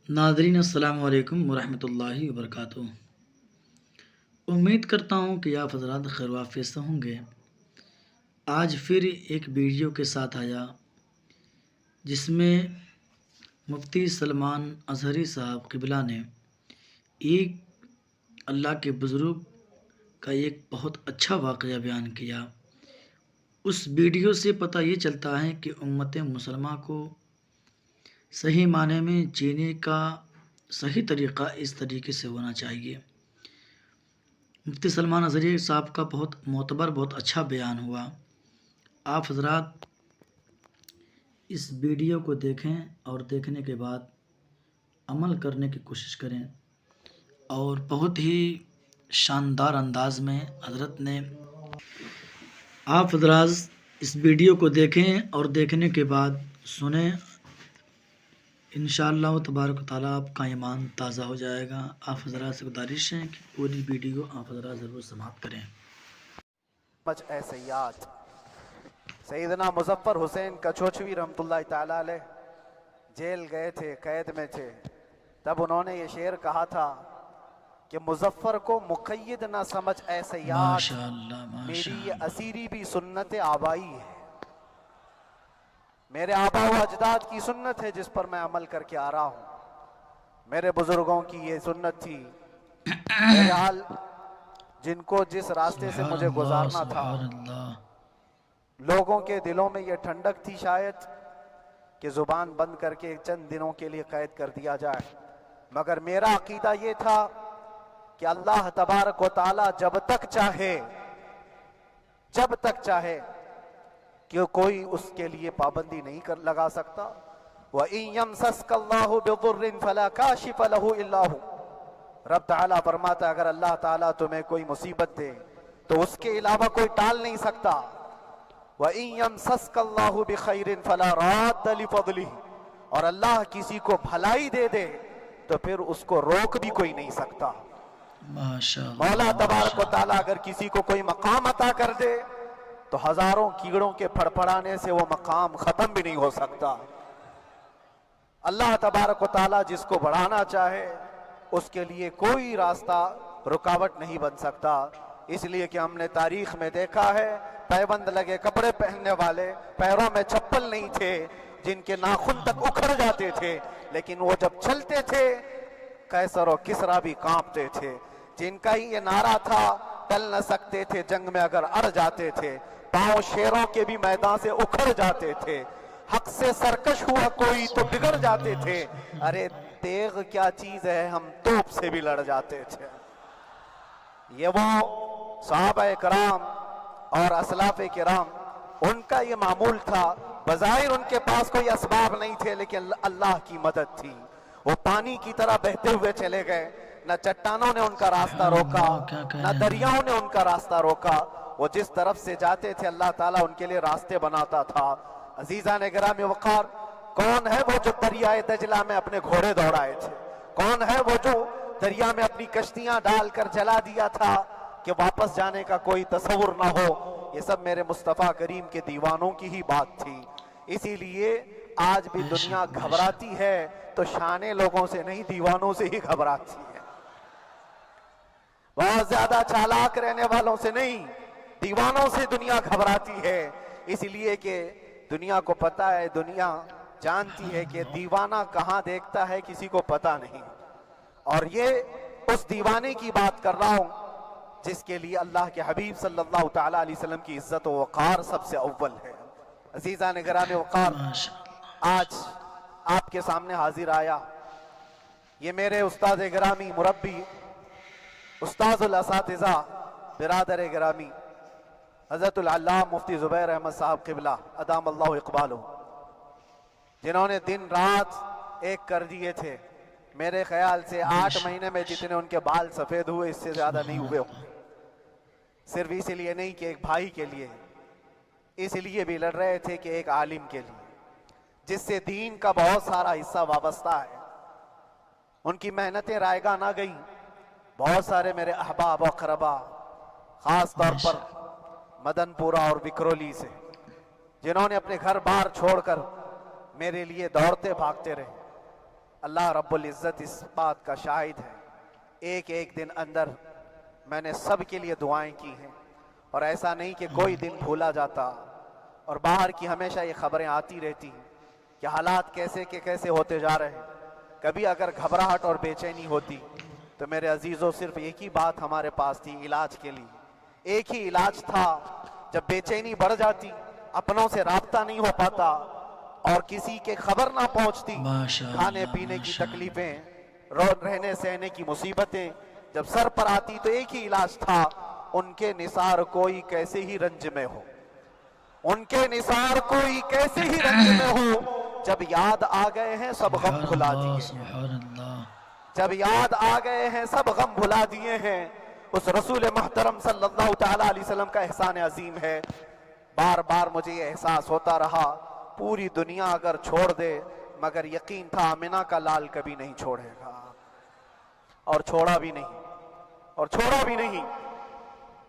नाज़रीन अस्सलामु अलैकुम वरहमतुल्लाहि वबरकातुहू। उम्मीद करता हूँ कि आप हज़रात खैर वाफ़ियत से होंगे। आज फिर एक वीडियो के साथ आया जिसमें मुफ्ती सलमान अज़हरी साहब क़िबला ने एक अल्लाह के बुज़ुर्ग का एक बहुत अच्छा वाक़या बयान किया। उस वीडियो से पता ये चलता है कि उम्मत मुसलमा को सही माने में जीने का सही तरीक़ा इस तरीके से होना चाहिए। मुफ्ती सलमान अज़हरी साहब का बहुत मोतबर बहुत अच्छा बयान हुआ। आप हज़रात इस वीडियो को देखें और देखने के बाद अमल करने की कोशिश करें। और बहुत ही शानदार अंदाज़ में हज़रत ने आप हज़रात इस वीडियो को देखें और देखने के बाद सुने। इंशाअल्लाह तबारक व तआला आपका ईमान ताज़ा हो जाएगा। आप हज़रात से गुजारिश है कि पूरी वीडियो आप हज़रात ज़रूर समाप्त करें। सैयदना मुज़फ़्फ़र हुसैन कछोचवी रहमतुल्लाह ताला अलैह जेल गए थे, कैद में थे। तब उन्होंने ये शेर कहा था कि मुज़फ़्फ़र को मुक़य्यद ना समझ ऐ सयाद, माशाअल्लाह मेरी ये माशाअल्लाह। असीरी भी सुन्नत आबाई है। मेरे आबा व अजदाद की सुन्नत है जिस पर मैं अमल करके आ रहा हूँ। मेरे बुजुर्गों की ये सुन्नत थी। बहरहाल जिनको जिस रास्ते से मुझे गुजारना था, सुभान अल्लाह। लोगों के दिलों में ये ठंडक थी शायद कि ज़ुबान बंद करके चंद दिनों के लिए कैद कर दिया जाए, मगर मेरा अकीदा ये था कि अल्लाह तबारक व तआला जब तक चाहे कि कोई उसके लिए पाबंदी नहीं कर लगा सकता। व इन यमसस्कल्लाहु बिदुर्रिन फला काशिफ लहु इल्ला हु। रब ताला फरमाता, अगर अल्लाह ताला तुम्हें कोई मुसीबत दे तो उसके अलावा कोई टाल नहीं सकता। व इन यमसस्कल्लाहु बिखैरिन फला राद्द लिफज़लिही। और अल्लाह किसी को भलाई दे दे तो फिर उसको रोक भी कोई नहीं सकता। माशाअल्लाह मौला तबारक व तआला अगर किसी को कोई मकाम अता कर दे तो हजारों कीड़ों के फड़फड़ाने से वो मकाम खत्म भी नहीं हो सकता। अल्लाह तबारक व तआला जिसको बढ़ाना चाहे उसके लिए कोई रास्ता रुकावट नहीं बन सकता। इसलिए कि हमने तारीख में देखा है, पैबंद लगे कपड़े पहनने वाले, पैरों में चप्पल नहीं थे, जिनके नाखून तक उखड़ जाते थे, लेकिन वो जब चलते थे कैसर और किसरा भी कांपते थे। जिनका ही ये नारा था, टल न सकते थे जंग में अगर अड़ जाते थे, पांव शेरों के भी मैदान से उखड़ जाते थे, हक से सरकश हुआ कोई तो बिगड़ जाते थे। अरे तेग क्या चीज है, हम तोप से भी लड़ जाते थे। ये वो सहाबा कराम और असलाफ़े किराम, उनका ये मामूल था। बज़ाहिर उनके पास कोई असबाब नहीं थे, लेकिन अल्लाह की मदद थी। वो पानी की तरह बहते हुए चले गए, न चट्टानों ने उनका रास्ता रोका, न दरियाओं ने उनका रास्ता रोका। वो जिस तरफ से जाते थे अल्लाह ताला उनके लिए रास्ते बनाता था। अजीज़ान गिरामी वक़ार, कौन है वो जो दरियाए दजला में अपने घोड़े दौड़ाए थे? कौन है वो जो दरिया में अपनी कश्तियां डालकर जला दिया था कि वापस जाने का कोई तसव्वुर ना हो? ये सब मेरे मुस्तफ़ा करीम के दीवानों की ही बात थी। इसीलिए आज भी दुनिया घबराती है तो शाने लोगों से नहीं, दीवानों से ही घबराती है। बहुत ज्यादा चालाक रहने वालों से नहीं, दीवानों से दुनिया घबराती है। इसलिए कि दुनिया को पता है, दुनिया जानती है कि दीवाना कहाँ देखता है किसी को पता नहीं। और ये उस दीवाने की बात कर रहा हूं जिसके लिए अल्लाह के हबीब सल्लल्लाहु ताला अलैहि वसल्लम की इज्जत व वक़ार सबसे अव्वल है। अज़ीज़ान गिरामी वक़ार, आज आपके सामने हाजिर आया ये मेरे उस्ताद गिरामी, मुरब्बी, उस्ताज़ुल असातिज़ा, बिरादर गिरामी हज़रतुल अल्लामा मुफ्ती ज़ुबैर अहमद साहब क़िबला अदामल्लाहु इक़बालहु, जिन्होंने दिन रात एक कर दिए थे। मेरे ख्याल से 8 महीने में जितने उनके बाल सफ़ेद हुए इससे ज़्यादा नहीं हुए होंगे। सिर्फ इसलिए नहीं कि एक भाई के लिए, इसलिए भी लड़ रहे थे कि एक आलिम के लिए जिससे दीन का बहुत सारा हिस्सा वाबस्ता है। उनकी मेहनतें रायगा ना गई। बहुत सारे मेरे अहबाब और क़रबा, ख़ास तौर पर मदनपुरा और विक्रोली से, जिन्होंने अपने घर बार छोड़कर मेरे लिए दौड़ते भागते रहे। अल्लाह रब्बुल इज़्ज़त इस बात का शाहिद है, एक एक दिन अंदर मैंने सब के लिए दुआएं की हैं और ऐसा नहीं कि कोई दिन भूला जाता। और बाहर की हमेशा ये खबरें आती रहती हैं कि हालात कैसे के कैसे होते जा रहे हैं। कभी अगर घबराहट और बेचैनी होती तो मेरे अजीज़ों सिर्फ एक ही बात हमारे पास थी इलाज के लिए, एक ही इलाज था। जब बेचैनी बढ़ जाती, अपनों से राब्ता नहीं हो पाता और किसी के खबर ना पहुंचती, खाने पीने की तकलीफें, रहने सहने की मुसीबतें जब सर पर आती, तो एक ही इलाज था, उनके निसार कोई कैसे ही रंज में हो, उनके निसार कोई कैसे ही रंज में हो, जब याद आ गए हैं सब गम भुला दिए, जब याद आ गए हैं सब गम भुला दिए हैं। उस रसूल महतरम सल्लल्लाहु तआला अलैहि वसल्लम का एहसान अजीम है। बार बार मुझे ये एहसास होता रहा, पूरी दुनिया अगर छोड़ दे, मगर यकीन था आमिना का लाल कभी नहीं छोड़ेगा, और छोड़ा भी नहीं, और छोड़ा भी नहीं।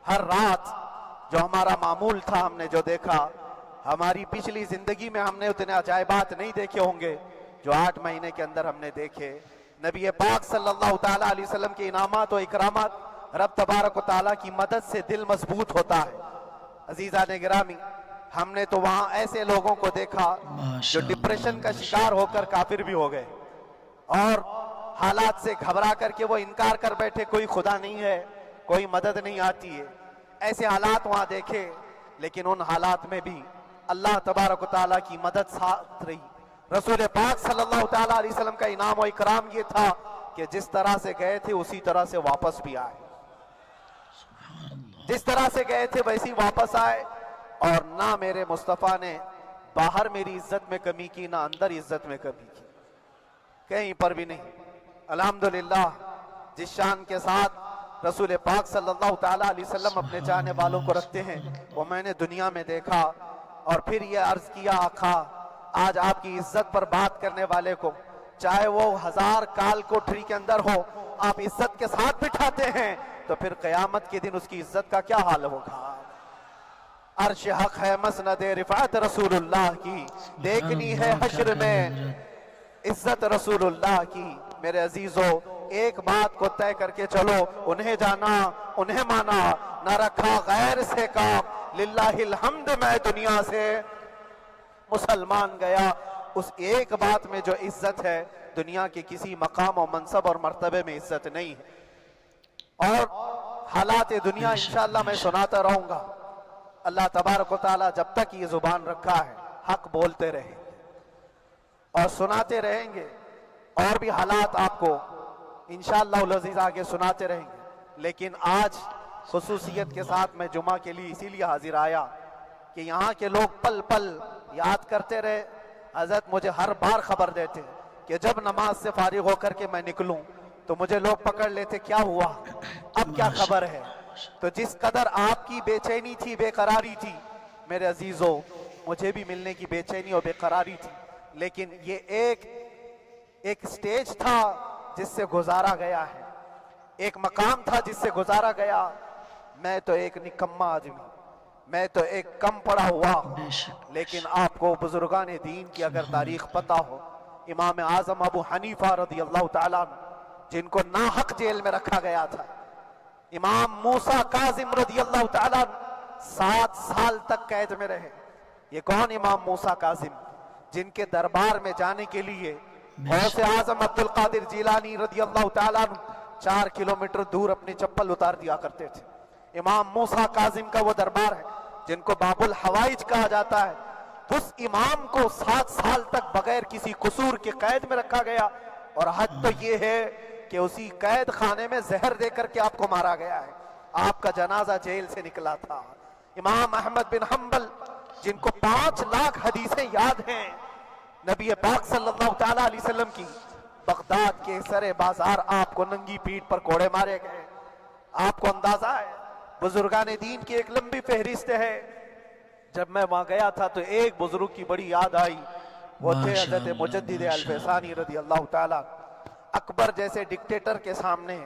हर रात जो हमारा मामूल था, हमने जो देखा, हमारी पिछली जिंदगी में हमने उतने अजायबात नहीं देखे होंगे जो 8 महीने के अंदर हमने देखे। नबी पाक सल्लल्लाहु तआला अलैहि वसल्लम के इनामात और इकरामात, रब तबारक व तआला की मदद से दिल मजबूत होता है। अजीज़ान गिरामी, हमने तो वहां ऐसे लोगों को देखा जो डिप्रेशन का शिकार होकर काफिर भी हो गए और हालात से घबरा करके वो इनकार कर बैठे, कोई खुदा नहीं है, कोई मदद नहीं आती है। ऐसे हालात वहां देखे, लेकिन उन हालात में भी अल्लाह तबारक व तआला की मदद साथ रही। रसूल पाक सल्लल्लाहु तआला अलैहि वसल्लम का इनाम और इकराम ये था कि जिस तरह से गए थे उसी तरह से वापस भी आए, जिस तरह से गए थे वैसी वापस आए। और ना मेरे मुस्तफ़ा ने बाहर मेरी इज्जत में कमी की, ना अंदर इज्जत में कमी की, कहीं पर भी नहीं। अल्हम्दुलिल्लाह, जिस शान के साथ रसूल पाक सल्लल्लाहु तआला अलैहि वसल्लम अपने चाहने वालों को रखते हैं, वो मैंने दुनिया में देखा। और फिर ये अर्ज किया, आका आज आपकी इज्जत पर बात करने वाले को, चाहे वो 1000 काल कोठरी के अंदर हो, आप इज्जत के साथ बिठाते हैं, तो फिर कयामत के दिन उसकी इज्जत का क्या हाल होगा। अर्श हक है मसनद रिफात रसूलुल्लाह की, देखनी है हश्र में इज्जत रसूलुल्लाह की। मेरे अजीजों, एक बात को तय करके चलो, उन्हें जाना, उन्हें माना, न रखा गैर से काम, लिल्लाहिल हम्द, मैं दुनिया से मुसलमान गया। उस एक बात में जो इज्जत है, दुनिया के किसी मकाम और मनसब और मर्तबे में इज्जत नहीं है। और हालात दुनिया इंशाअल्लाह मैं सुनाता रहूंगा। अल्लाह तबारक व तआला जब तक ये जुबान रखा है, हक बोलते रहेंगे और सुनाते रहेंगे, और भी हालात आपको इंशाअल्लाह अज़ीज़ आगे सुनाते रहेंगे। लेकिन आज खुसूसियत के साथ मैं जुमा के लिए इसीलिए हाजिर आया कि यहाँ के लोग पल पल याद करते रहे। हजरत मुझे हर बार खबर देते कि जब नमाज से फारिग होकर के मैं निकलूं तो मुझे लोग पकड़ लेते, क्या हुआ, अब क्या खबर है। तो जिस कदर आपकी बेचैनी थी, बेकरारी थी, मेरे अजीजों, मुझे भी मिलने की बेचैनी और बेकरारी थी। लेकिन ये एक स्टेज था जिससे गुजारा गया है, एक मकाम था जिससे गुजारा गया। मैं तो एक निकम्मा आदमी, मैं तो एक कम पढ़ा हुआ, लेकिन आपको बुजुर्गान दीन की अगर तारीख पता हो, इमाम आजम अबू हनीफा रज़ियल्लाहु ताला जिनको नाहक जेल में रखा गया था, इमाम मूसा काजिम रज़ियल्लाहु ताला 7 साल तक कैद में रहे। ये कौन इमाम मूसा काजिम, जिनके दरबार में जाने के लिए गौसे आजम अब्दुल कादिर जिलानी रज़ियल्लाहु ताला 4 किलोमीटर दूर अपनी चप्पल उतार दिया करते थे। इमाम मूसा काजिम का वो दरबार है जिनको बाबुल हवाइज कहा जाता है। उस इमाम को 7 साल तक बगैर किसी कसूर के कैद में रखा गया। और हद तो ये है कि उसी कैद खाने में जहर देकर के आपको मारा गया है। आपका जनाजा जेल से निकला था। इमाम अहमद बिन हम्बल, जिनको 5 लाख हदीसें याद हैं नबी पाक सल्लल्लाहु तआला अलैहि वसल्लम की, बगदाद के सरे बाजार आपको नंगी पीठ पर कोड़े मारे गए। आपको अंदाजा है, बुजुर्गान दीन की एक लंबी फहरिस्त है। जब मैं वहां गया था तो एक बुजुर्ग की बड़ी याद आई, वो थे हजरत मुजद्दिद अल-फैसानी रज़ियल्लाहु ताला। अकबर जैसे डिक्टेटर के सामने,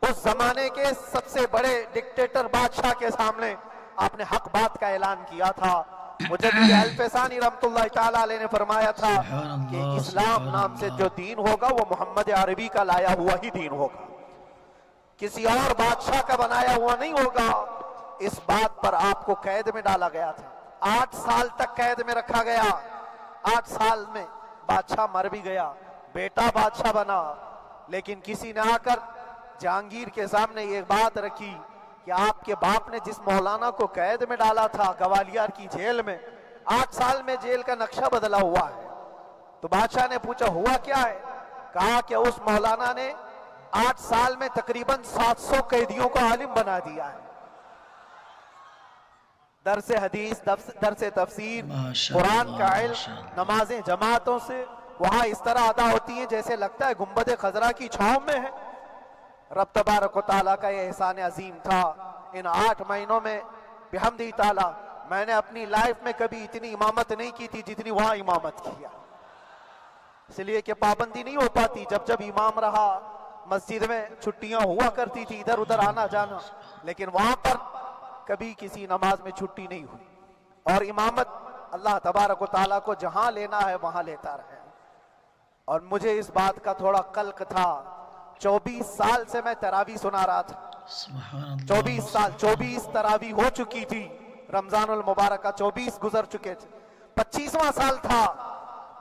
उस जमाने के सबसे बड़े डिक्टेटर बादशाह के सामने आपने हक बात का ऐलान किया था। मुजद्दिद अल-फसानी रहमतुल्लाह ताला अलैह ने फरमाया था सुभान कि अल्लाह, इस्लाम सुभान नाम से अल्लाह। जो दीन होगा वो मोहम्मद अरबी का लाया हुआ ही दीन होगा, किसी और बादशाह का बनाया हुआ नहीं होगा। इस बात पर आपको कैद में डाला गया था, 8 साल तक कैद में रखा गया। 8 साल में बादशाह मर भी गया, बेटा बादशाह बना, लेकिन किसी ने आकर जहांगीर के सामने ये बात रखी कि आपके बाप ने जिस मौलाना को कैद में डाला था ग्वालियर की जेल में, 8 साल में जेल का नक्शा बदला हुआ है। तो बादशाह ने पूछा हुआ क्या है? कहा कि उस मौलाना ने 8 साल में तकरीबन 700 कैदियों को आलिम बना दिया है। दरसे हदीस, दरसे तफसीर, कुरान का इल्म, नमाजें जमातों से वहां इस तरह अदा होती हैं जैसे लगता है गुंबद खजरा की छांव में है। रब तबारक व तआला का ये एहसान अजीम था। इन 8 महीनों में बिहम्दी ताला मैंने अपनी लाइफ में कभी इतनी इमामत नहीं की थी जितनी वहां इमामत किया, इसलिए कि पाबंदी नहीं हो पाती। जब जब इमाम रहा, मस्जिद में छुट्टियां हुआ करती थी, इधर उधर आना जाना, लेकिन वहां पर कभी किसी नमाज में छुट्टी नहीं हुई। और इमामत अल्लाह तबारक व तआला को जहां लेना है वहां लेता रहे। और मुझे इस बात का थोड़ा कल्क था, 24 साल से मैं तरावी सुना रहा था। 24 साल, 24 तरावी हो चुकी थी। रमजानुल मुबारक का 24 गुजर चुके थे, 25वां साल था।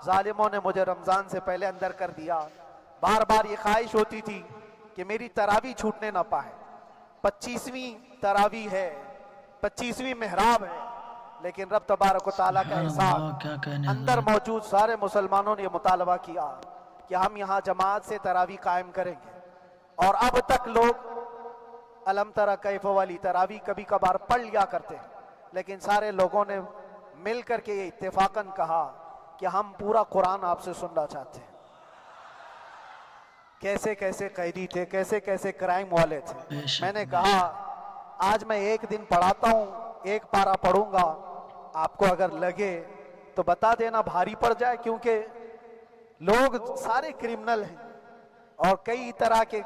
जालिमों ने मुझे रमजान से पहले अंदर कर दिया। बार बार ये ख्वाहिश होती थी कि मेरी तरावी छूटने ना पाए। 25वीं तरावी है, 25वीं मेहराब है, लेकिन रब तबारक व तआला का एहसान, अंदर मौजूद सारे मुसलमानों ने यह मुतालबा किया कि हम यहाँ जमात से तरावी कायम करेंगे। और अब तक लोग अलम तरा कैफ वाली तरावी कभी कभार पढ़ लिया करते हैं, लेकिन सारे लोगों ने मिल करके ये इत्तेफाकन कहा कि हम पूरा कुरान आपसे सुनना चाहते हैं। कैसे कैसे कैदी थे, कैसे कैसे क्राइम वाले थे। मैंने कहा आज मैं एक दिन पढ़ाता हूँ, एक पारा पढ़ूंगा, आपको अगर लगे तो बता देना, भारी पड़ जाए, क्योंकि लोग सारे क्रिमिनल हैं और कई तरह के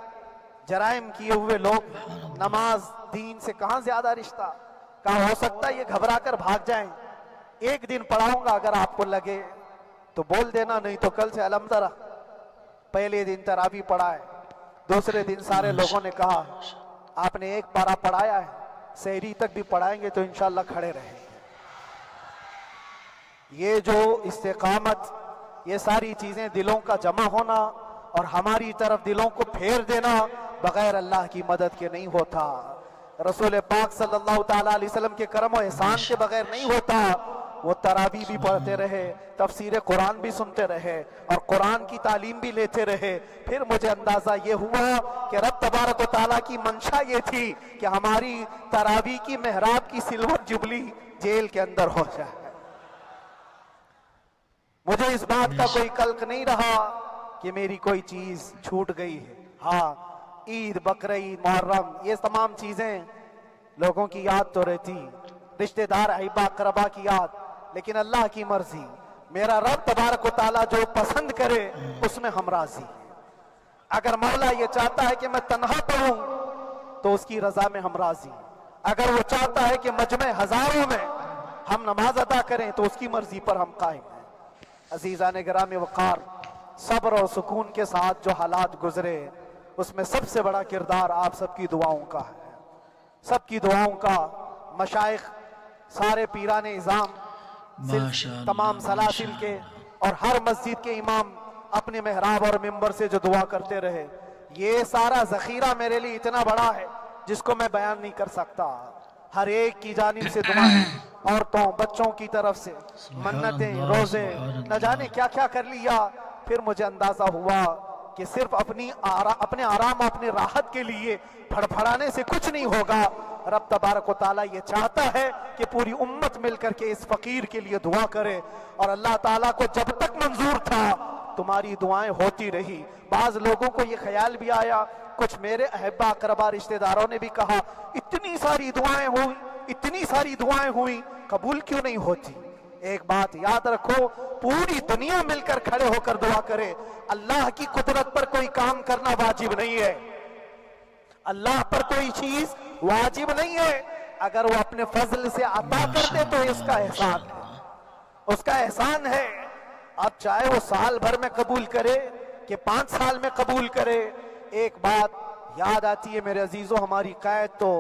जराइम किए हुए लोग। नमाज दीन से कहां ज्यादा रिश्ता, कहा हो सकता है ये घबरा कर भाग जाएं। एक दिन पढ़ाऊंगा, अगर आपको लगे तो बोल देना, नहीं तो कल से अलम तरा। पहले दिन तरावी पढ़ा है, दूसरे दिन सारे लोगों ने कहा आपने एक पारा पढ़ाया है, सहरी तक भी पढ़ाएंगे तो इंशाल्लाह खड़े रहेंगे। ये जो इस्तेकामत, ये सारी चीजें दिलों का जमा होना और हमारी तरफ दिलों को फेर देना बगैर अल्लाह की मदद के नहीं होता। रसूल पाक सल्लल्लाहु ताला अलैहि वसल्लम के करम और एहसान के बगैर नहीं होता। वो तरावी भी पढ़ते रहे, तफसीर कुरान भी सुनते रहे और कुरान की तालीम भी लेते रहे। फिर मुझे अंदाजा ये हुआ कि रब तबारक व तआला की मंशा ये थी कि हमारी तरावी की मेहराब की सिल्वर जुबली जेल के अंदर हो जाए। मुझे इस बात का कोई कल्क नहीं रहा कि मेरी कोई चीज छूट गई है। हाँ, ईद, बकरीद, मुहर्रम, ये तमाम चीजें लोगों की याद तो रहती, रिश्तेदार, अहिबा, अकरबा की याद, लेकिन अल्लाह की मर्जी। मेरा रब तबारक व तआला जो पसंद करे उसमें हम राजी। अगर मौला ये चाहता है कि मैं तन्हा पढ़ूं तो उसकी रजा में हम राजी। अगर वो चाहता है कि मजमे हजारों में हम नमाज अदा करें तो उसकी मर्जी पर हम कायम हैं। अजीज़ान गिराम वक़ार, सब्र और सुकून के साथ जो हालात गुजरे उसमें सबसे बड़ा किरदार आप सबकी दुआओं का है। सबकी दुआओं का, मशाइख, सारे पीरान इज़ाम, तमाम सलासिल के और हर मस्जिद के इमाम अपने मेहराब और मिंबर से जो दुआ करते रहे, ये सारा जखीरा मेरे लिए इतना बड़ा है जिसको मैं बयान नहीं कर सकता। हर एक की जानिब से दुआएं, औरतों बच्चों की तरफ से मन्नतें, रोजे, न जाने क्या क्या कर लिया। फिर मुझे अंदाजा हुआ कि सिर्फ अपने आराम, अपनी राहत के लिए फड़फड़ाने से कुछ नहीं होगा। रब तबारक व तआला ये चाहता है कि पूरी उम्मत मिलकर के इस फकीर के लिए दुआ करे। और अल्लाह ताला को जब तक मंजूर था तुम्हारी दुआएं होती रही। बाज लोगों को ये ख्याल भी आया, कुछ मेरे अहब्बा अकरबा रिश्तेदारों ने भी कहा इतनी सारी दुआएं हुई, इतनी सारी दुआएं हुई, कबूल क्यों नहीं होती? एक बात याद रखो, पूरी दुनिया मिलकर खड़े होकर दुआ करे। अल्लाह की कुदरत पर कोई काम करना वाजिब नहीं है, अल्लाह पर कोई चीज वाजिब नहीं है। अगर वो अपने फजल से अता करते तो इसका एहसान है। उसका एहसान है। अब चाहे वो साल भर में कबूल करे कि 5 साल में कबूल करे, एक बात याद आती है मेरे अजीजों, हमारी कैद तो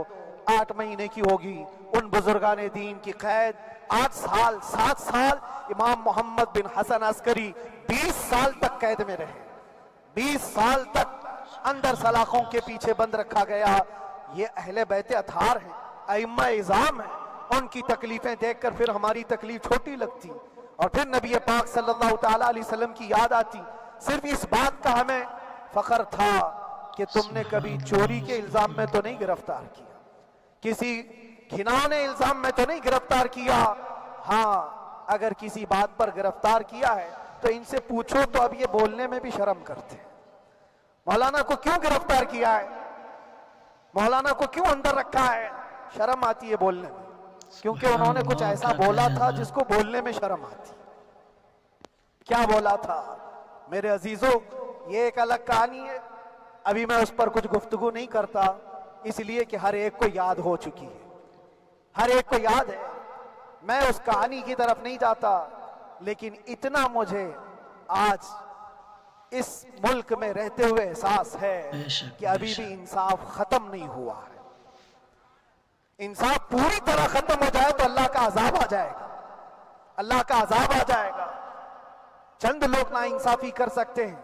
8 महीने की होगी, उन बुजुर्गाने दीन की कैद 8 साल 7 साल। इमाम मोहम्मद बिन हसन अस्करी 20 साल तक कैद में रहे, 20 साल तक अंदर सलाखों के पीछे बंद रखा गया। ये अहले बैत अथार हैं, अइम्मा इज़ाम हैं, उनकी तकलीफें देखकर फिर हमारी तकलीफ छोटी लगती और फिर नबी पाक सल्लल्लाहु ताला अलैहि वसल्लम की याद आती। सिर्फ इस बात का हमें फख्र था कि तुमने कभी चोरी के इल्जाम में तो नहीं गिरफ्तार किया, किसी घिनौने इल्जाम में तो नहीं गिरफ्तार किया। हाँ, अगर किसी बात पर गिरफ्तार किया है तो इनसे पूछो तो अब ये बोलने में भी शर्म करते हैं। मौलाना को क्यों गिरफ्तार किया है, मौलाना को क्यों अंदर रखा है, शर्म आती है बोलने में, क्योंकि उन्होंने कुछ ऐसा बोला था जिसको बोलने में शर्म आती। क्या बोला था मेरे अजीजों, ये एक अलग कहानी है, अभी मैं उस पर कुछ गुफ्तगू नहीं करता, इसलिए कि हर एक को याद हो चुकी है, हर एक को याद है। मैं उस कहानी की तरफ नहीं जाता, लेकिन इतना मुझे आज इस मुल्क में रहते हुए एहसास है कि अभी भी इंसाफ खत्म नहीं हुआ है। इंसाफ पूरी तरह खत्म हो जाए तो अल्लाह का अजाब आ जाएगा, अल्लाह का अजाब आ जाएगा। चंद लोग ना इंसाफी कर सकते हैं,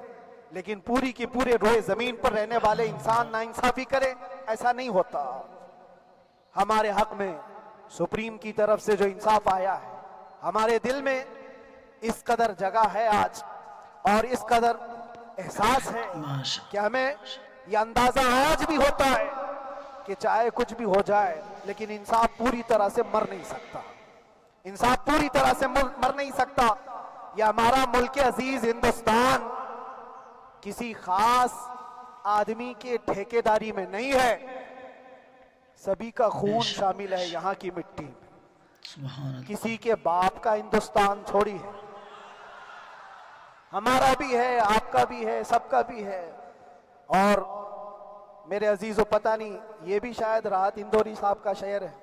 लेकिन पूरी की पूरे रोए जमीन पर रहने वाले इंसान ना इंसाफी करे, ऐसा नहीं होता। हमारे हक में सुप्रीम की तरफ से जो इंसाफ आया है, हमारे दिल में इस कदर जगह है आज और इस कदर एहसास है कि हमें यह अंदाजा आज भी होता है कि चाहे कुछ भी हो जाए, लेकिन इंसाफ पूरी तरह से मर नहीं सकता, इंसाफ पूरी तरह से मर नहीं सकता। यह हमारा मुल्क अजीज हिंदुस्तान किसी खास आदमी के ठेकेदारी में नहीं है, सभी का खून शामिल है यहाँ की मिट्टी में। किसी के बाप का हिंदुस्तान थोड़ी है, हमारा भी है, आपका भी है, सबका भी है। और मेरे अजीजों, पता नहीं, ये भी शायद राहत इंदौरी साहब का शेर है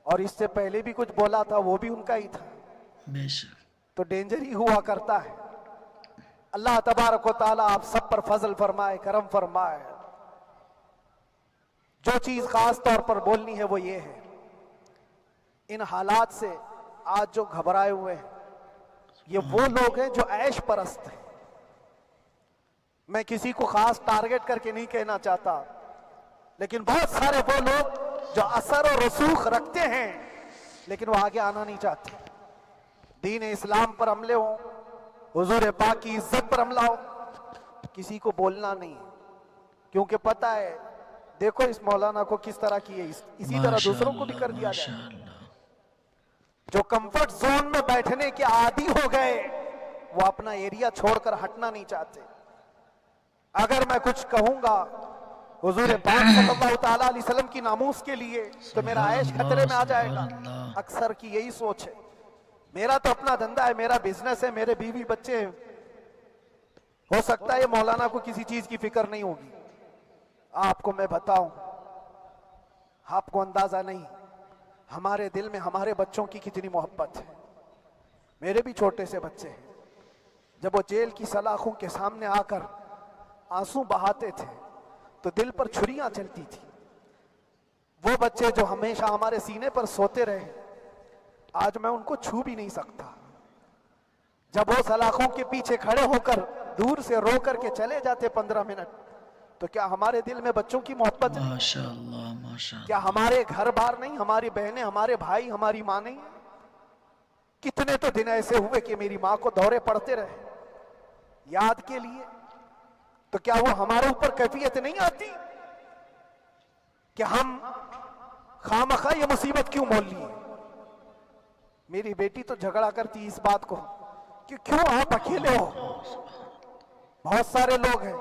और इससे पहले भी कुछ बोला था, वो भी उनका ही था, तो डेंजर ही हुआ करता है। अल्लाह तबारक व तआला आप सब पर फजल फरमाए, करम फरमाए। जो चीज खास तौर पर बोलनी है वो ये है, इन हालात से आज जो घबराए हुए हैं, ये वो लोग हैं जो ऐश परस्त हैं। मैं किसी को खास टारगेट करके नहीं कहना चाहता, लेकिन बहुत सारे वो लोग जो असर और रसूख रखते हैं, लेकिन वो आगे आना नहीं चाहते। दीन इस्लाम पर हमले हो, हुजूर पाक की इज्जत पर हमला हो, किसी को बोलना नहीं, क्योंकि पता है देखो इस मौलाना को किस तरह की है, इसी तरह दूसरों को भी कर दिया जाए। जो कंफर्ट जोन में बैठने के आदी हो गए, वो अपना एरिया छोड़कर हटना नहीं चाहते। अगर मैं कुछ कहूंगा हुजूर पाक सल्लल्लाहु ताला अलैहि वसल्लम की नामूस के लिए, तो मेरा ऐश खतरे में आ जाएगा। अक्सर की यही सोच है। मेरा तो अपना धंधा है, मेरा बिजनेस है, मेरे बीवी बच्चे हैं, हो सकता है मौलाना को किसी चीज की फिक्र नहीं होगी। आपको मैं बताऊं, आपको अंदाजा नहीं हमारे दिल में हमारे बच्चों की कितनी मोहब्बत है। मेरे भी छोटे से बच्चे हैं, जब वो जेल की सलाखों के सामने आकर आंसू बहाते थे तो दिल पर छुरियां चलती थी। वो बच्चे जो हमेशा हमारे सीने पर सोते रहे, आज मैं उनको छू भी नहीं सकता। जब वो सलाखों के पीछे खड़े होकर दूर से रो करके चले जाते 15 मिनट, तो क्या हमारे दिल में बच्चों की मोहब्बत है? माशाअल्लाह, माशाअल्लाह। क्या हमारे घर बार नहीं, हमारी बहनें, हमारे भाई, हमारी माँ नहीं? कितने तो दिन ऐसे हुए कि मेरी माँ को दौरे पड़ते रहे याद के लिए, तो क्या वो हमारे ऊपर कैफियत नहीं आती कि हम खामखा ये मुसीबत क्यों मोल लिए? मेरी बेटी तो झगड़ा करती इस बात को कि क्यों आप अकेले हो, बहुत सारे लोग हैं,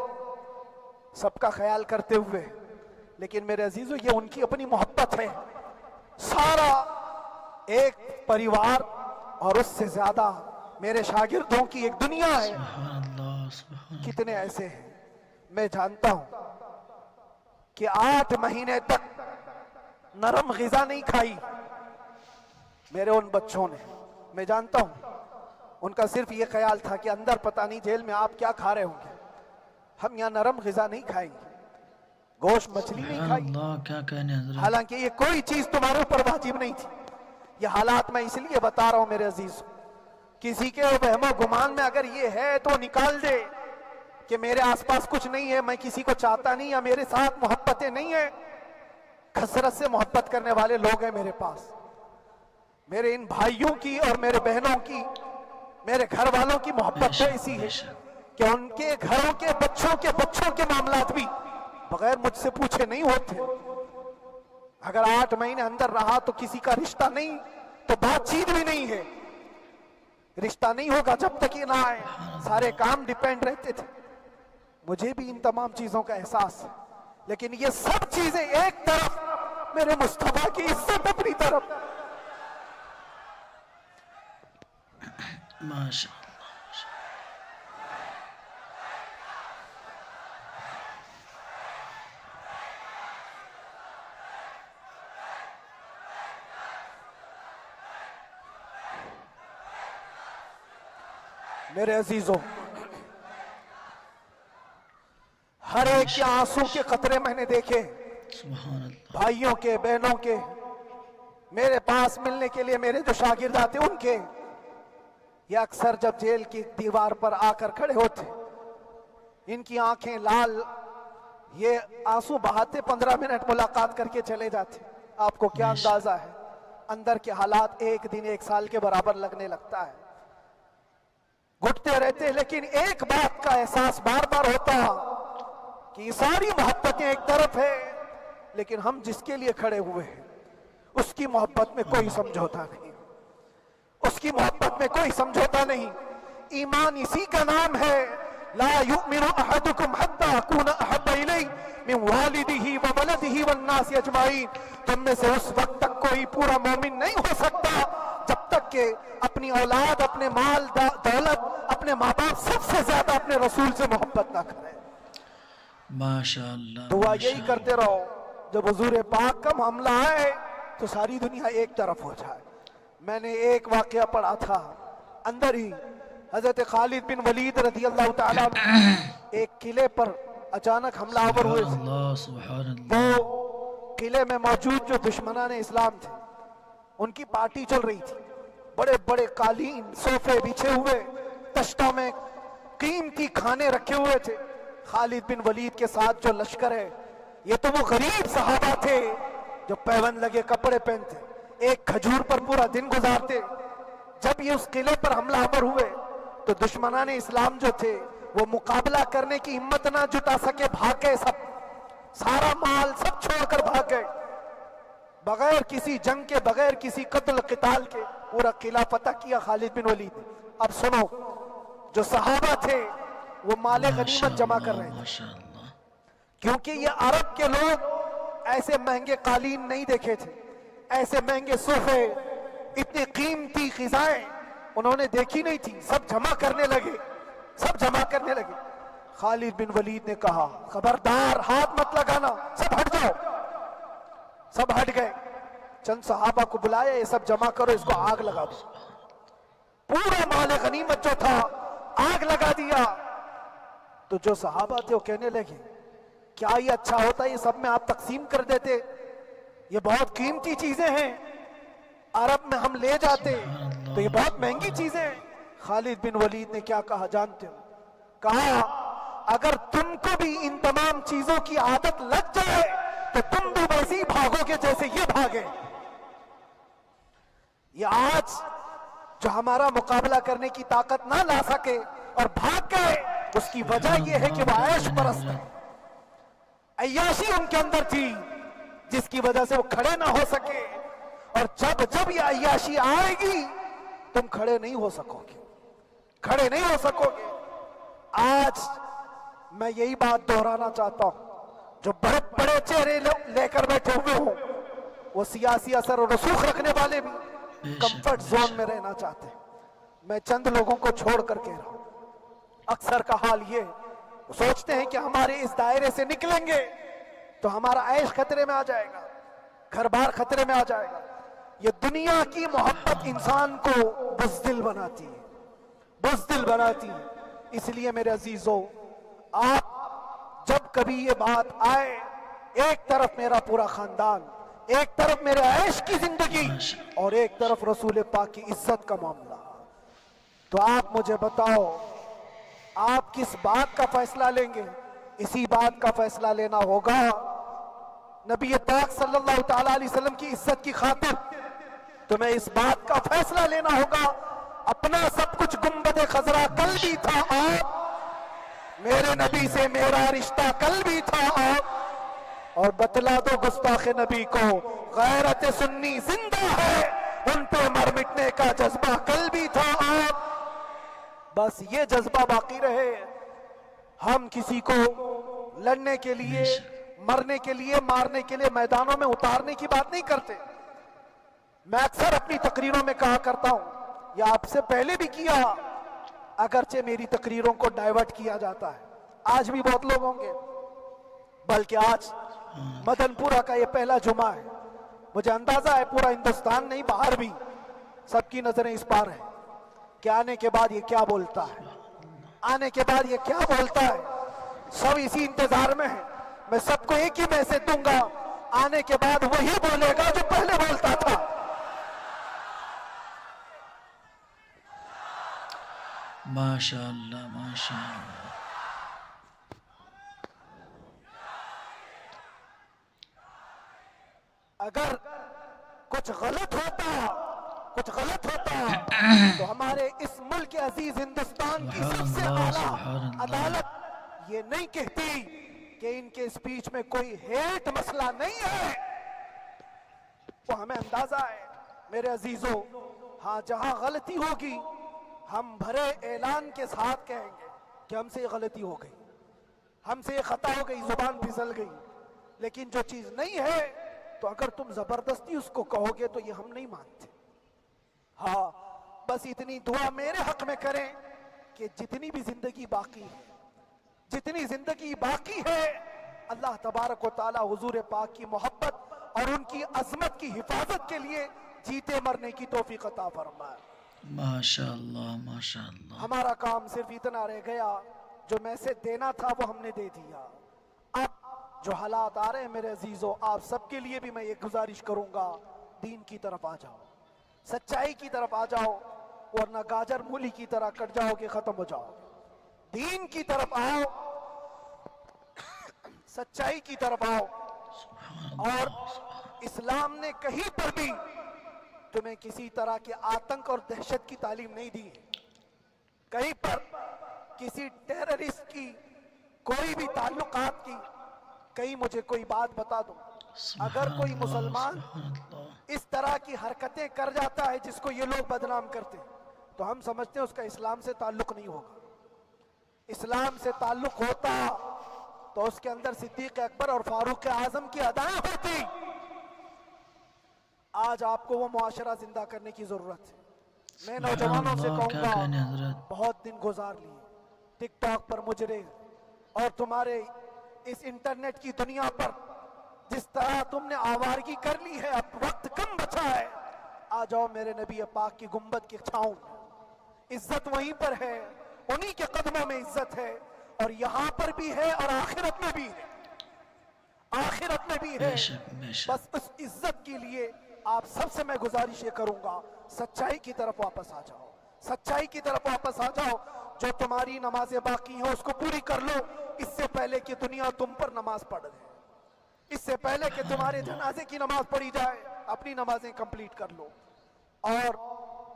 सबका ख्याल करते हुए। लेकिन मेरे अजीजों, ये उनकी अपनी मोहब्बत है, सारा एक परिवार और उससे ज्यादा मेरे शागिर्दों की एक दुनिया है। कितने ऐसे हैं, मैं जानता हूं कि 8 महीने तक नरम ग़िज़ा नहीं खाई मेरे उन बच्चों ने, मैं जानता हूं उनका सिर्फ ये ख्याल था कि अंदर पता नहीं जेल में आप क्या खा रहे होंगे, हम यहाँ नरम ग़िज़ा नहीं खाएंगे, गोश्त मछली नहीं खाएंगे। अल्लाह, क्या कहने हजरत। हालांकि ये कोई चीज तुम्हारे ऊपर वाजिब नहीं थी। ये हालात मैं इसलिए बता रहा हूं मेरे अजीज, किसी के वहमो गुमान में अगर ये है तो निकाल दे कि मेरे आसपास कुछ नहीं है, मैं किसी को चाहता नहीं, या मेरे साथ मोहब्बतें नहीं है। कसरत से मोहब्बत करने वाले लोग हैं मेरे पास, मेरे इन भाइयों की और मेरे बहनों की, मेरे घर वालों की मोहब्बत तो ऐसी है कि उनके घरों के बच्चों के मामलात भी बगैर मुझसे पूछे नहीं होते। अगर 8 महीने अंदर रहा तो किसी का रिश्ता नहीं, तो बातचीत भी नहीं है, रिश्ता नहीं होगा जब तक ये ना आए, सारे काम डिपेंड रहते थे। मुझे भी इन तमाम चीजों का एहसास है, लेकिन ये सब चीजें एक तरफ, मेरे मुस्तफा की इज्जत अपनी तरफ। माशा मेरे अजीजों, हर एक के आंसू के कतरे मैंने देखे, सुभान अल्लाह। भाइयों के, बहनों के, मेरे पास मिलने के लिए मेरे जो शागिर्द आते उनके। ये अक्सर जब जेल की दीवार पर आकर खड़े होते, इनकी आंखें लाल, ये आंसू बहाते 15 मिनट मुलाकात करके चले जाते। आपको क्या अंदाजा है, अंदर के हालात एक दिन 1 साल के बराबर लगने लगता है, घुटते रहते। लेकिन एक बात का एहसास बार बार होता कि सारी मोहब्बतें एक तरफ है, लेकिन हम जिसके लिए खड़े हुए हैं उसकी मोहब्बत में कोई समझौता नहीं, उसकी मोहब्बत में कोई समझौता नहीं। ईमान इसी का नाम है, ला युमिनु अहदुकुम हत्ता अकूना अहब्बा इलैहि मिन वालिदिही व वलदिही वन्नास अजमाइन। तुम में से उस वक्त तक कोई पूरा मोमिन नहीं हो सकता जब तक के अपनी औलाद, अपने माल दौलत, अपने माँ बाप, सबसे ज्यादा अपने रसूल से मोहब्बत ना करे। माशाअल्लाह। दुआ यही करते रहो, जब हुजूर पाक का मामला आए तो सारी दुनिया एक तरफ हो जाए। मैंने एक वाकया पढ़ा था, अंदर ही हजरत खालिद बिन वलीद रज़ी अल्लाह ताला एक किले पर अचानक हमलावर हुए थे। वो किले में मौजूद जो दुश्मनान इस्लाम थे, उनकी पार्टी चल रही थी, बड़े बड़े कालीन सोफे बिछे हुए, तश्तों में कीमती खाने रखे हुए थे। खालिद बिन वलीद के साथ जो लश्कर है, ये तो वो गरीब सहाबा थे जो पैबंद लगे कपड़े पहनते, एक खजूर पर पूरा दिन गुजारते। जब ये उस किले पर हमलावर हुए तो दुश्मनान इस्लाम जो थे वो मुकाबला करने की हिम्मत ना जुटा सके, भाग गए सब, सारा माल सब छोड़कर भाग गए, बगैर किसी जंग के, बगैर किसी कत्ल क़िताल के पूरा किला फतह किया खालिद बिन वलीद ने। अब सुनो, जो सहाबा थे वो माले गनीमत जमा कर रहे थे, क्योंकि ये अरब के लोग ऐसे महंगे कालीन नहीं देखे थे, ऐसे महंगे सोफे, इतनी कीमती ग़िज़ाएं उन्होंने देखी नहीं थी। सब जमा करने लगे, सब जमा करने लगे। खालिद बिन वलीद ने कहा, खबरदार हाथ मत लगाना, सब हट जाओ। सब हट गए, चंद सहाबा को बुलाया, ये सब जमा करो, इसको आग लगा दो। पूरा माल गनीमत जो था आग लगा दिया। तो जो सहाबा थे वो कहने लगे, क्या ये अच्छा होता, ये सब में आप तकसीम कर देते, ये बहुत कीमती चीजें हैं, अरब में हम ले जाते तो ये बहुत महंगी चीजें हैं। खालिद बिन वलीद ने क्या कहा जानते हो? कहा, अगर तुमको भी इन तमाम चीजों की आदत लग जाए तो तुम भी वैसे ही भागोगे जैसे ये भागे। ये आज जो हमारा मुकाबला करने की ताकत ना ला सके और भाग गए, उसकी वजह यह है कि वह ऐश परस्त है, अय्याशी उनके अंदर थी, जिसकी वजह से वो खड़े ना हो सके। और जब जब ये अय्याशी आएगी तुम खड़े नहीं हो सकोगे, खड़े नहीं हो सकोगे। आज मैं यही बात दोहराना चाहता हूं, जो बड़े बड़े चेहरे लेकर बैठे हुए हो, वो सियासी असर और रसूख रखने वाले भी कंफर्ट जोन में रहना चाहते हैं। मैं चंद लोगों को छोड़ कर कह रहा हूं, अक्सर का हाल ये सोचते हैं कि हमारे इस दायरे से निकलेंगे तो हमारा ऐश खतरे में आ जाएगा, घर बार खतरे में आ जाएगा। ये दुनिया की मोहब्बत इंसान को बुज़दिल बनाती है, बुज़दिल बनाती है। इसलिए मेरे अजीजों, आप जब कभी ये बात आए, एक तरफ मेरा पूरा खानदान, एक तरफ मेरे ऐश की जिंदगी और एक तरफ रसूल पाक की इज्जत का मामला, तो आप मुझे बताओ आप किस बात का फैसला लेंगे? इसी बात का फैसला लेना होगा नबी पाक सल्लल्लाहु ताला अलैहि वसल्लम की इज्जत की खातिर। तुम्हें इस बात का फैसला लेना होगा, अपना सब कुछ गुंबद खजरा कल भी था मेरे नबी से मेरा रिश्ता कल भी था और बतला दो गुस्ताखे नबी को गैरत सुन्नी जिंदा है, उन पे मर मिटने का जज्बा कल भी था बस ये जज्बा बाकी रहे। हम किसी को लड़ने के लिए, मरने के लिए, मारने के लिए मैदानों में उतारने की बात नहीं करते। मैं अक्सर अपनी तकरीरों में कहा करता हूं, या आपसे पहले भी किया, अगरचे मेरी तकरीरों को डाइवर्ट किया जाता है, आज भी बहुत लोग होंगे, बल्कि आज मदनपुरा का ये पहला जुमा है। मुझे अंदाजा है पूरा हिंदुस्तान नहीं, बाहर भी सबकी नजरें इस पार है कि आने के बाद ये क्या बोलता है, आने के बाद ये क्या बोलता है। सब इसी इंतजार में है। मैं सबको एक ही मैसेज दूंगा, आने के बाद वही बोलेगा जो पहले बोलता था। माशाअल्लाह, माशाअल्लाह। अगर कुछ गलत होता तो हमारे इस मुल्क के अजीज हिंदुस्तान की सबसे आला अदालत ये नहीं कहती कि इनके स्पीच में कोई हेट मसला नहीं है। वो हमें अंदाजा है मेरे अजीजों। हाँ, जहां गलती होगी हम भरे ऐलान के साथ कहेंगे कि हमसे ये गलती हो गई, हमसे ये खता हो गई, जुबान फिसल गई। लेकिन जो चीज नहीं है तो अगर तुम जबरदस्ती उसको कहोगे तो ये हम नहीं मानते। हाँ, बस इतनी दुआ मेरे हक में करें कि जितनी भी जिंदगी बाकी है, जितनी जिंदगी बाकी है, अल्लाह तबारक व तआला हुजूर पाक की मोहब्बत और उनकी अजमत की हिफाजत के लिए जीते मरने की तौफीक अता फरमाए। माशाअल्लाह, माशाअल्लाह। हमारा काम सिर्फ इतना रह गया, जो मैसेज देना था वो हमने दे दिया। अब जो हालात आ रहे हैं मेरे अजीजों, आप सबके लिए भी मैं ये गुजारिश करूंगा, दीन की तरफ आ जाओ, सच्चाई की तरफ आ जाओ, वरना गाजर मूली की तरह कट जाओगे, खत्म हो जाओ। दीन की तरफ आओ, सच्चाई की तरफ आओ। और इस्लाम ने कहीं पर भी तुम्हें किसी तरह के आतंक और दहशत की तालीम नहीं दी है। कहीं पर किसी टेररिस्ट की कोई भी ताल्लुकात की, कहीं मुझे कोई बात बता दो, अगर कोई मुसलमान इस तरह की हरकतें कर जाता है जिसको ये लोग बदनाम करते हैं, तो हम समझते हैं उसका इस्लाम से ताल्लुक नहीं होगा। इस्लाम से ताल्लुक होता तो उसके अंदर सिद्दीक अकबर और फारूक आजम की अदाएं होती। आज आपको वो मुआशरा जिंदा करने की जरूरत है। मैं नौजवानों से कहूंगा, बहुत दिन गुजार लिए टिकटॉक पर मुजरे, और तुम्हारे इस इंटरनेट की दुनिया पर जिस तरह तुमने आवारगी कर ली है, अब वक्त कम बचा है। आ जाओ मेरे नबी पाक की गुंबद की छांव, इज्जत वहीं पर है, उन्हीं के कदमों में इज्जत है, और यहां पर भी है और आखिरत में भी है, आखिरत में भी है। बस उस इज्जत के लिए आप सबसे मैं गुजारिश ये करूंगा, सच्चाई की तरफ वापस आ जाओ, सच्चाई की तरफ वापस आ जाओ। जो तुम्हारी नमाजें बाकी हैं उसको पूरी कर लो, इससे पहले कि दुनिया तुम पर नमाज पढ़ दे, इससे पहले कि तुम्हारे जनाजे की नमाज पढ़ी जाए, अपनी नमाजें कंप्लीट कर लो। और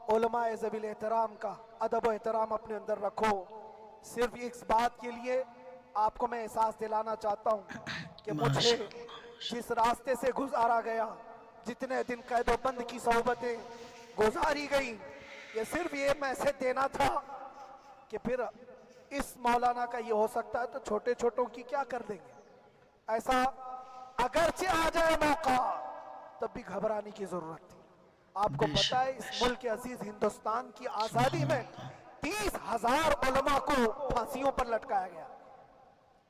उलमाए ज़वील एहतराम का अदब व एहतराम अपने अंदर रखो। सिर्फ इस बात के लिए आपको मैं एहसास दिलाना चाहता हूँ कि मुझे जिस रास्ते से गुजारा गया, जितने दिन कैदोबंद की सोहबतें गुजारी गई, ये सिर्फ ये मैसेज देना था कि फिर इस मौलाना का ये हो सकता है तो छोटे छोटों की क्या कर देंगे। ऐसा अगरचे आ जाए मौका, तब भी घबराने की जरूरत थी। आपको पता है इस मुल्क के अजीज हिंदुस्तान की आजादी में 30,000 उलमा को फांसियों पर लटकाया गया।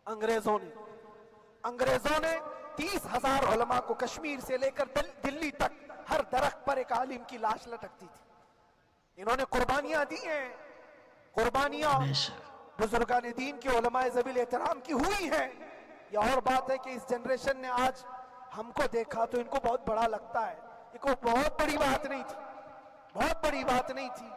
अंग्रेजों ने 30,000 उलमा को कश्मीर से लेकर दिल्ली तक हर दरख्त पर एक आलिम की लाश लटकती थी। इन्होंने कुर्बानियां दी हैं, कुर्बानियां बेशक बुजुर्गान दीन के उलमाए ज़बील एहतराम की हुई है। यह और बात है कि इस जनरेशन ने आज हमको देखा तो इनको बहुत बड़ा लगता है। ये कोई बहुत बड़ी बात नहीं थी, बहुत बड़ी बात नहीं थी।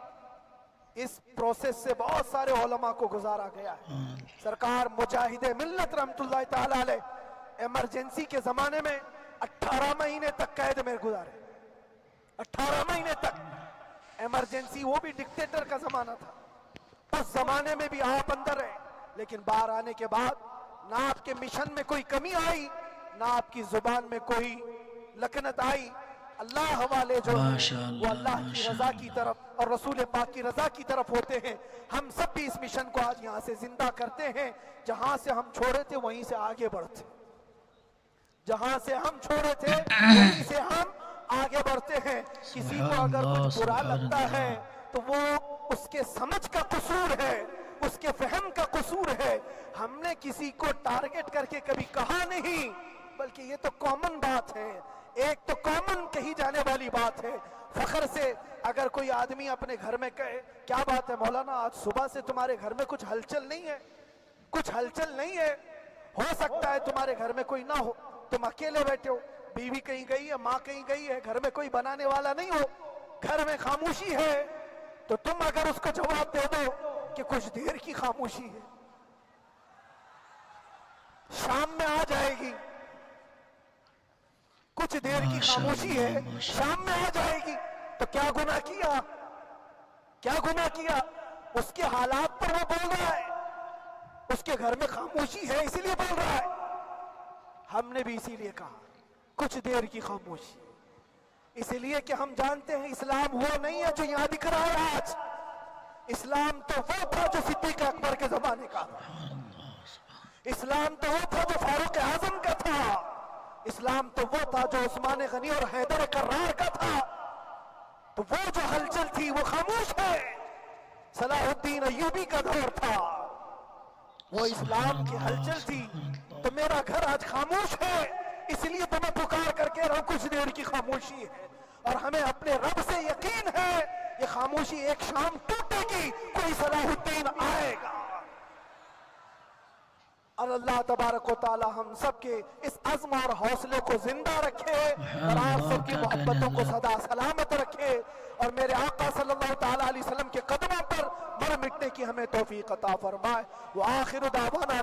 इस प्रोसेस से बहुत सारे उलमा को गुजारा गया है। सरकार मुजाहिदे मिल्लत रहमतुल्लाह ताला अलैह इमरजेंसी के जमाने में 18 महीने तक कैद में गुजारे। 18 महीने तक इमरजेंसी, वो भी डिक्टेटर का जमाना था। उस जमाने में भी आप अंदर रहे, लेकिन बाहर आने के बाद ना आपके मिशन में कोई कमी आई, ना आपकी जुबान में कोई लकनत आई। अल्लाह वाले जो हैं वो अल्लाह की रजा की तरफ और रसूल पाक की रजा की तरफ होते हैं। हम सब भी इस मिशन को आज यहाँ से जिंदा करते हैं। जहां से हम छोड़े थे वहीं से आगे बढ़ते, जहां से हम छोड़े थे वहीं से हम आगे बढ़ते हैं। किसी को अगर कुछ बुरा लगता है तो वो उसके समझ का कसूर है, उसके फहम का कसूर है। हमने किसी को टारगेट करके कभी कहा नहीं, बल्कि ये तो कॉमन बात है, एक तो कॉमन कही जाने वाली बात है। फखर से अगर कोई आदमी अपने घर में कहे, क्या बात है मौलाना, आज सुबह से तुम्हारे घर में कुछ हलचल नहीं है, कुछ हलचल नहीं है। हो सकता है तुम्हारे घर में कोई ना हो, तुम अकेले बैठे हो, बीवी कहीं गई है, माँ कहीं गई है, घर में कोई बनाने वाला नहीं हो, घर में खामोशी है, तो तुम अगर उसको जवाब दे दो कि कुछ देर की खामोशी है, शाम में आ जाएगी, कुछ देर की खामोशी है, शाम में आ जाएगी, तो क्या गुनाह किया, क्या गुनाह किया? उसके हालात पर वो बोल रहा है, उसके घर में खामोशी है इसीलिए बोल रहा है। हमने भी इसीलिए कहा कुछ देर की खामोशी, इसलिए कि हम जानते हैं इस्लाम वो नहीं है जो यहां दिख रहा है आज। इस्लाम तो वो था जो सिद्दीक अकबर के जमाने का था, इस्लाम तो वो था जो फारूक आजम का था, इस्लाम तो वो था जो उस्मान गनी और हैदर कर्रार का था। तो वो जो हलचल थी वो खामोश है, सलाहुद्दीन अय्यूबी का दौर था, वो इस्लाम की हलचल थी। तो मेरा घर आज खामोश है, इसलिए तो मैं पुकार करके रहा हूं कुछ देर की खामोशी है, और हमें अपने रब से यकीन है ये खामोशी एक शाम टूटेगी, कोई सलाहुद्दीन आएगा। और अल्लाह तबारक व तआला हम सबके इस अज़्म और हौसले को जिंदा रखे और आप सबकी मोहब्बतों को सदा सलामत रखे, और मेरे आका सल्लल्लाहु तआला अलैहि वसल्लम के कदमों पर मर मिटने की हमें तौफीक अता फरमाए। व आखिर दावाना